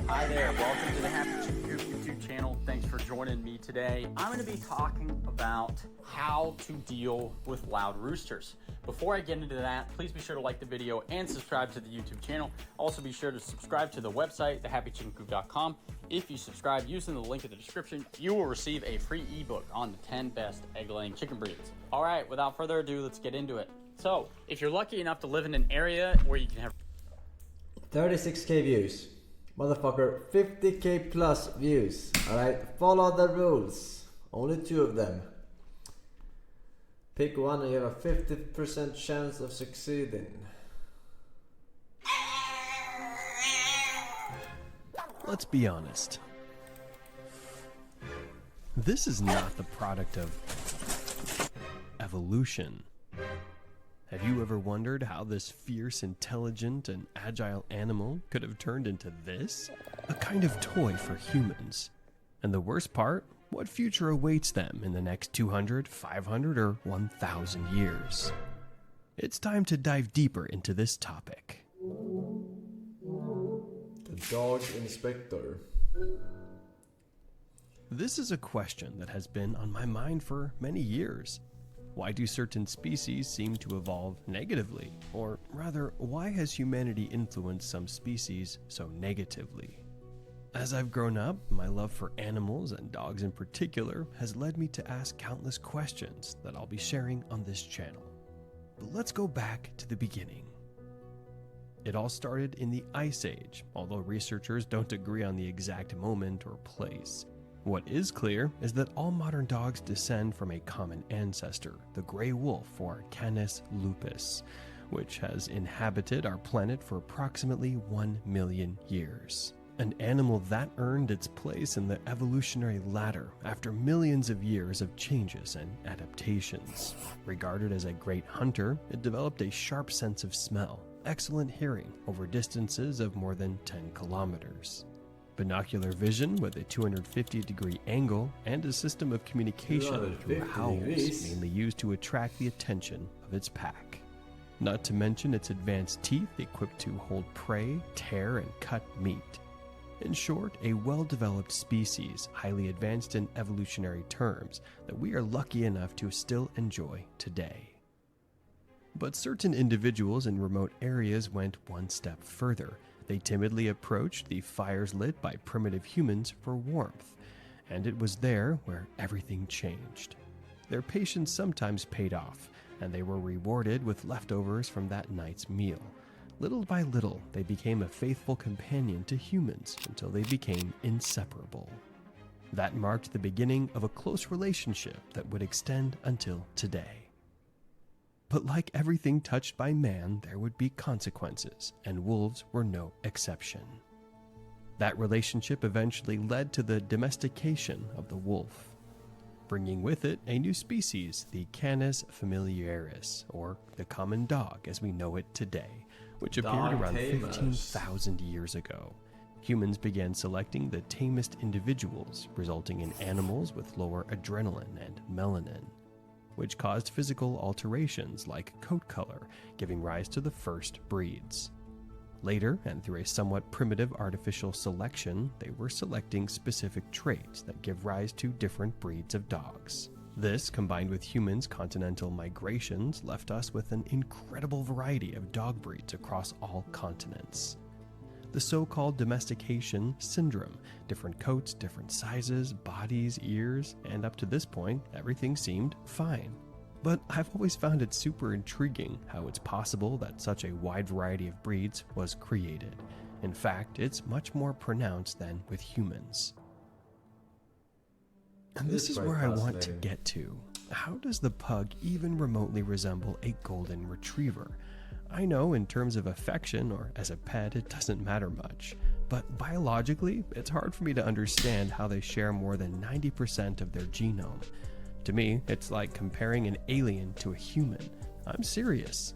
Hi there, welcome to the Happy Chicken Coop YouTube channel. Thanks for joining me today. I'm going to be talking about how to deal with loud roosters. Before I get into that, please be sure to like the video and subscribe to the YouTube channel. Also be sure to subscribe to the website, thehappychickencoop.com. If you subscribe using the link in the description, you will receive a free ebook on the 10 best egg-laying chicken breeds. All right, without further ado, let's get into it. So, if you're lucky enough to live in an area where you can have 36k views. Motherfucker, 50k plus views. Alright, follow the rules. Only 2 of them. Pick one and you have a 50% chance of succeeding. Let's be honest. This is not the product of evolution. Have you ever wondered how this fierce, intelligent, and agile animal could have turned into this? A kind of toy for humans. And the worst part? What future awaits them in the next 200, 500, or 1,000 years? It's time to dive deeper into this topic. The dog inspector. This is a question that has been on my mind for many years. Why do certain species seem to evolve negatively? Or rather, why has humanity influenced some species so negatively? As I've grown up, my love for animals and dogs in particular has led me to ask countless questions that I'll be sharing on this channel. But let's go back to the beginning. It all started in the Ice Age, although researchers don't agree on the exact moment or place. What is clear is that all modern dogs descend from a common ancestor, the gray wolf or Canis lupus, which has inhabited our planet for approximately 1 million years. An animal that earned its place in the evolutionary ladder after millions of years of changes and adaptations. Regarded as a great hunter, it developed a sharp sense of smell, excellent hearing over distances of more than 10 kilometers. Binocular vision with a 250-degree angle, and a system of communication through howls mainly used to attract the attention of its pack. Not to mention its advanced teeth equipped to hold prey, tear, and cut meat. In short, a well-developed species, highly advanced in evolutionary terms, that we are lucky enough to still enjoy today. But certain individuals in remote areas went one step further. They timidly approached the fires lit by primitive humans for warmth, and it was there where everything changed. Their patience sometimes paid off, and they were rewarded with leftovers from that night's meal. Little by little, they became a faithful companion to humans until they became inseparable. That marked the beginning of a close relationship that would extend until today. But like everything touched by man, there would be consequences, and wolves were no exception. That relationship eventually led to the domestication of the wolf, bringing with it a new species, the Canis familiaris, or the common dog as we know it today, which appeared around 15,000 years ago. Humans began selecting the tamest individuals, resulting in animals with lower adrenaline and melanin, which caused physical alterations like coat color, giving rise to the first breeds. Later, and through a somewhat primitive artificial selection, they were selecting specific traits that give rise to different breeds of dogs. This, combined with humans' continental migrations, left us with an incredible variety of dog breeds across all continents. The so-called domestication syndrome, different coats, different sizes, bodies, ears, and up to this point, everything seemed fine. But I've always found it super intriguing how it's possible that such a wide variety of breeds was created. In fact, it's much more pronounced than with humans. And this is where I want to get to. How does the pug even remotely resemble a golden retriever? I know in terms of affection or as a pet it doesn't matter much, but biologically it's hard for me to understand how they share more than 90% of their genome. To me, it's like comparing an alien to a human. I'm serious.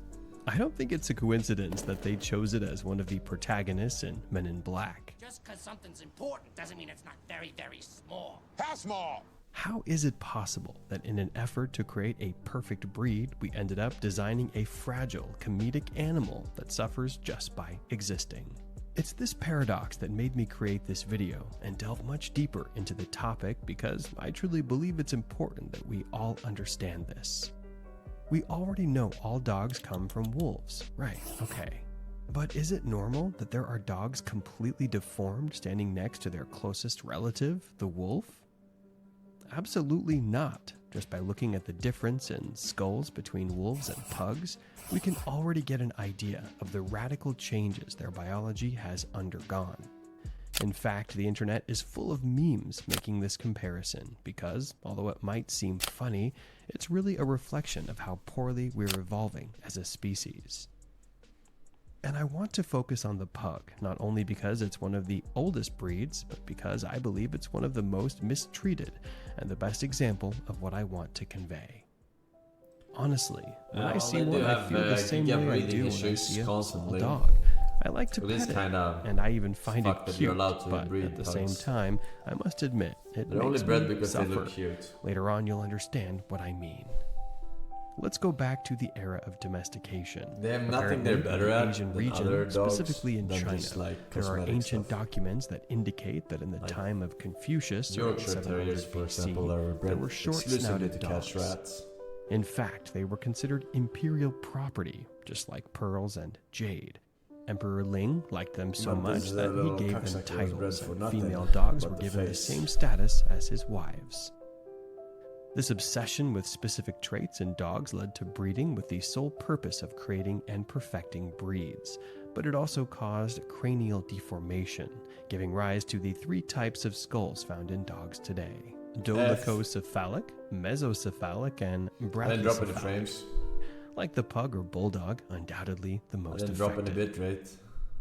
I don't think it's a coincidence that they chose it as one of the protagonists in Men in Black. Just because something's important doesn't mean it's not very, very small. How small? How is it possible that in an effort to create a perfect breed, we ended up designing a fragile, comedic animal that suffers just by existing? It's this paradox that made me create this video and delve much deeper into the topic because I truly believe it's important that we all understand this. We already know all dogs come from wolves, right? Okay. But is it normal that there are dogs completely deformed standing next to their closest relative, the wolf? Absolutely not. Just by looking at the difference in skulls between wolves and pugs, we can already get an idea of the radical changes their biology has undergone. In fact, the internet is full of memes making this comparison because, although it might seem funny, it's really a reflection of how poorly we're evolving as a species. And I want to focus on the pug, not only because it's one of the oldest breeds, but because I believe it's one of the most mistreated and the best example of what I want to convey. Honestly, when I see one, I feel the same way I do when I see a small dog. I like to pet it, and I even find it cute, but at the same time, I must admit, it makes me suffer. Later on, you'll understand what I mean. Let's go back to the era of domestication. They have nothing they're better at Asian than region, other dogs, specifically in China. There are ancient stuff. documents that indicate that in the time of Confucius, around Yorkshire Terriers, 700 for example, BC, are there bred were exclusively short-snouted to dogs. catch rats. In fact, they were considered imperial property, just like pearls and jade. Emperor Ling liked them so much that he gave them titles, and female dogs were given the same status as his wives. This obsession with specific traits in dogs led to breeding with the sole purpose of creating and perfecting breeds, but it also caused cranial deformation, giving rise to the three types of skulls found in dogs today: dolichocephalic, mesocephalic, and brachycephalic. Like the pug or bulldog, undoubtedly the most affected.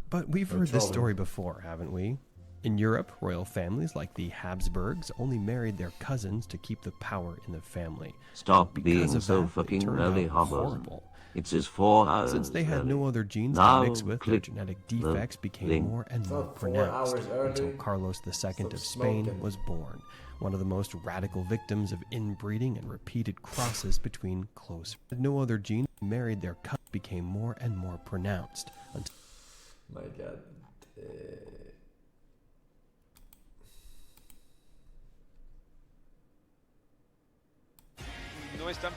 But we've heard this story before, haven't we? In Europe, royal families like the Habsburgs only married their cousins to keep the power in the family. Stop being so fucking early, horrible. It's just 4 hours. Since they had early. no other genes Now to mix with, their genetic defects became more and more pronounced until Carlos II of Spain was born, one of the most radical victims of inbreeding and repeated crosses between close. No other genes married their cousins became more and more pronounced until. My God. No están